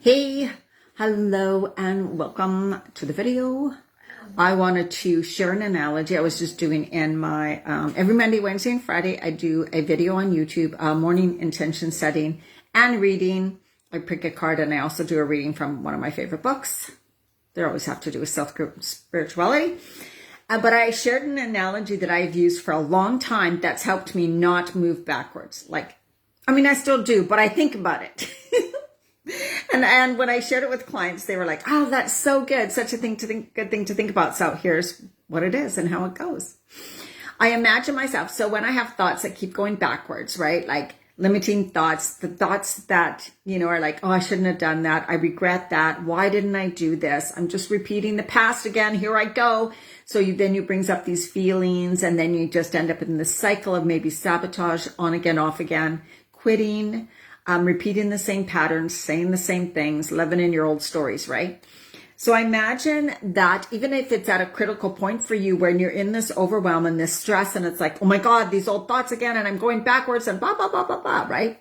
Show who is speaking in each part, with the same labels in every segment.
Speaker 1: Hey, hello and welcome to the video. I wanted to share an analogy I was just doing in my, every Monday, Wednesday, and Friday, I do a video on YouTube, morning intention setting and reading. I pick a card and I also do a reading from one of my favorite books. They always have to do with self-growth spirituality. But I shared an analogy that I've used for a long time that's helped me not move backwards. I still do, but I think about it. And when I shared it with clients, they were like, oh, that's so good. Such a good thing to think about. So here's what it is and how it goes. I imagine myself. So when I have thoughts that keep going backwards, right? Like limiting thoughts, the thoughts that, are like, oh, I shouldn't have done that. I regret that. Why didn't I do this? I'm just repeating the past again. Here I go. So then you brings up these feelings and then you just end up in this cycle of maybe sabotage, on again, off again, quitting, repeating the same patterns, saying the same things, living in your old stories, right? So I imagine that even if it's at a critical point for you when you're in this overwhelm and this stress and it's like, oh my God, these old thoughts again, and I'm going backwards and blah, blah, blah, blah, blah, right?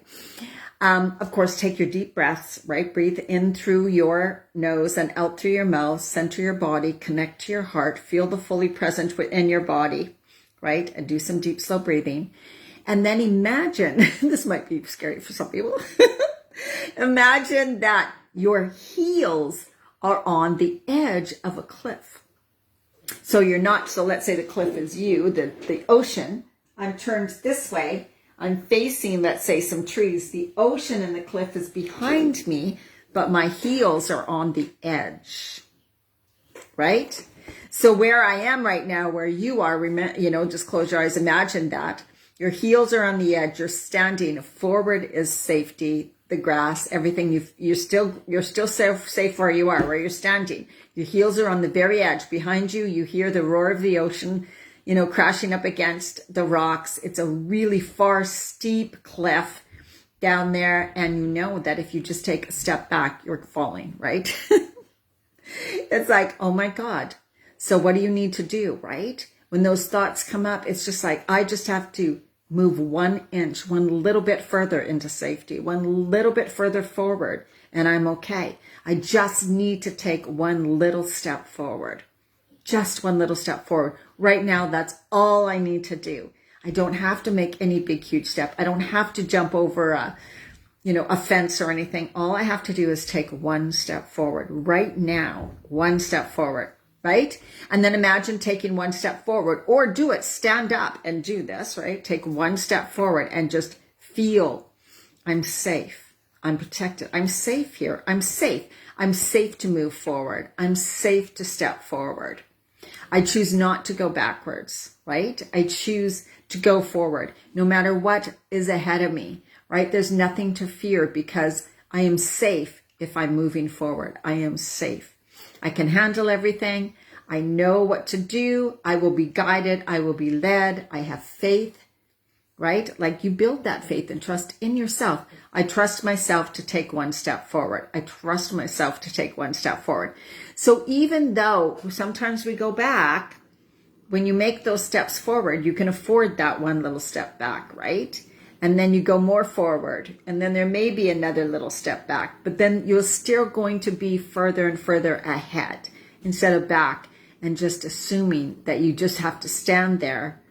Speaker 1: Of course, take your deep breaths, right? Breathe in through your nose and out through your mouth, center your body, connect to your heart, feel the fully present within your body, right? And do some deep, slow breathing. And then imagine, this might be scary for some people, imagine that your heels are on the edge of a cliff. So let's say the cliff is you, the ocean. I'm turned this way. I'm facing, let's say, some trees. The ocean and the cliff is behind me, but my heels are on the edge, right? So where I am right now, where you are, just close your eyes, imagine that. Your heels are on the edge. You're standing. Forward is safety, the grass, everything. You're still safe where you are, where you're standing. Your heels are on the very edge. Behind you, you hear the roar of the ocean, crashing up against the rocks. It's a really far, steep cliff down there. And you know that if you just take a step back, you're falling, right? It's like, oh my God. So what do you need to do, right? When those thoughts come up, it's just like, I just have to move 1 inch, one little bit further into safety, one little bit further forward, and I'm okay. I just need to take one little step forward. Just one little step forward. Right now, that's all I need to do. I don't have to make any big, huge step. I don't have to jump over a fence or anything. All I have to do is take one step forward. Right now, one step forward. Right? And then imagine taking one step forward, or do it, stand up and do this, right? Take one step forward and just feel, I'm safe. I'm protected. I'm safe here. I'm safe. I'm safe to move forward. I'm safe to step forward. I choose not to go backwards, right? I choose to go forward no matter what is ahead of me, right? There's nothing to fear because I am safe if I'm moving forward. I am safe. I can handle everything. I know what to do. I will be guided. I will be led. I have faith, right? Like you build that faith and trust in yourself. I trust myself to take one step forward. I trust myself to take one step forward. So even though sometimes we go back, when you make those steps forward, you can afford that one little step back, right? And then you go more forward, and then there may be another little step back, but then you're still going to be further and further ahead instead of back, and just assuming that you just have to stand there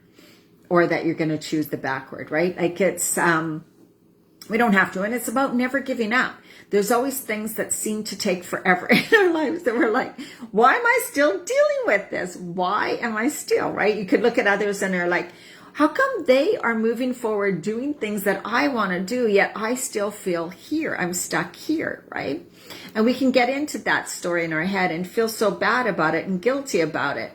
Speaker 1: or that you're going to choose the backward, right? Like it's, we don't have to, and it's about never giving up. There's always things that seem to take forever in our lives that we're like, why am I still dealing with this? Why am I still, right? You could look at others and they're like, how come they are moving forward, doing things that I want to do, yet I still feel here? I'm stuck here, right? And we can get into that story in our head and feel so bad about it and guilty about it.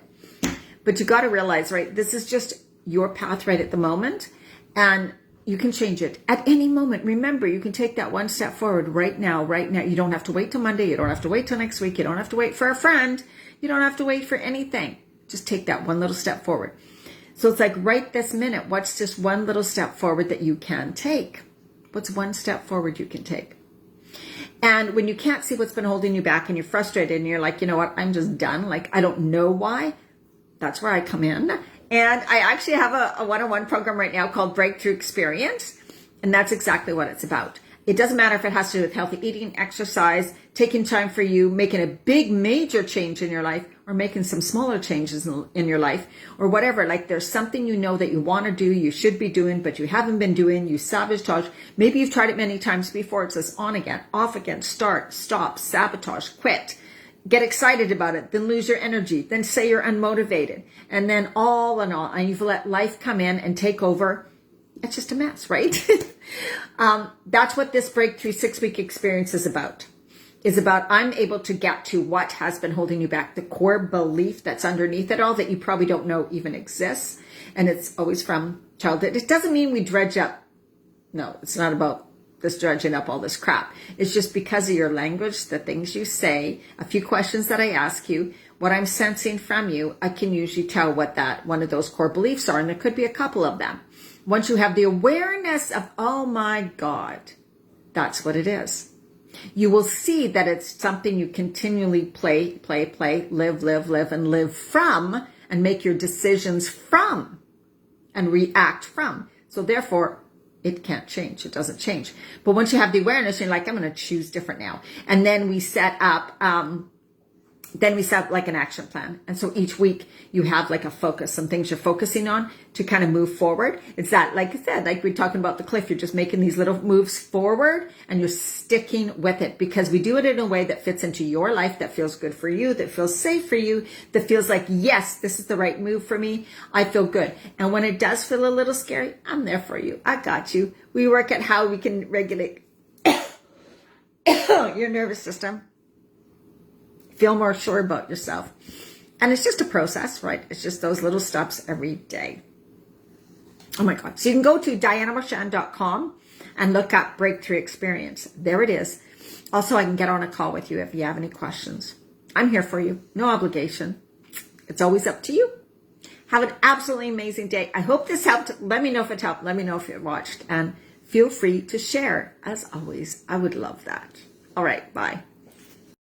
Speaker 1: But you got to realize, right, this is just your path right at the moment, and you can change it at any moment. Remember, you can take that one step forward right now, right now. You don't have to wait till Monday. You don't have to wait till next week. You don't have to wait for a friend. You don't have to wait for anything. Just take that one little step forward. So it's like right this minute, what's just one little step forward that you can take? What's one step forward you can take? And when you can't see what's been holding you back and you're frustrated and you're like, you know what, I'm just done. Like, I don't know why. That's where I come in. And I actually have a one-on-one program right now called Breakthrough Experience. And that's exactly what it's about. It doesn't matter if it has to do with healthy eating, exercise, taking time for you, making a big major change in your life, or making some smaller changes in your life, or whatever. Like there's something you know that you want to do, you should be doing, but you haven't been doing, you sabotage. Maybe you've tried it many times before. It says on again, off again, start, stop, sabotage, quit. Get excited about it, then lose your energy, then say you're unmotivated, and then all in all, and you've let life come in and take over. It's just a mess, right? That's what this Breakthrough 6-week experience is about. I'm able to get to what has been holding you back, the core belief that's underneath it all that you probably don't know even exists. And it's always from childhood. It doesn't mean we dredge up. No, it's not about this dredging up all this crap. It's just because of your language, the things you say, a few questions that I ask you, what I'm sensing from you, I can usually tell what that one of those core beliefs are. And there could be a couple of them. Once you have the awareness of, oh my God, that's what it is. You will see that it's something you continually play, live, and live from, and make your decisions from, and react from. So therefore, it can't change. It doesn't change. But once you have the awareness, you're like, I'm going to choose different now. And then we set up like an action plan. And so each week you have like a focus, some things you're focusing on to kind of move forward. It's that, like I said, like we're talking about the cliff, you're just making these little moves forward and you're sticking with it because we do it in a way that fits into your life, that feels good for you, that feels safe for you, that feels like, yes, this is the right move for me. I feel good. And when it does feel a little scary, I'm there for you. I got you. We work at how we can regulate your nervous system. Feel more sure about yourself. And it's just a process, right? It's just those little steps every day. Oh my God. So you can go to dianamarchand.com and look up Breakthrough Experience. There it is. Also, I can get on a call with you if you have any questions. I'm here for you. No obligation. It's always up to you. Have an absolutely amazing day. I hope this helped. Let me know if it helped. Let me know if you watched. And feel free to share. As always, I would love that. All right. Bye.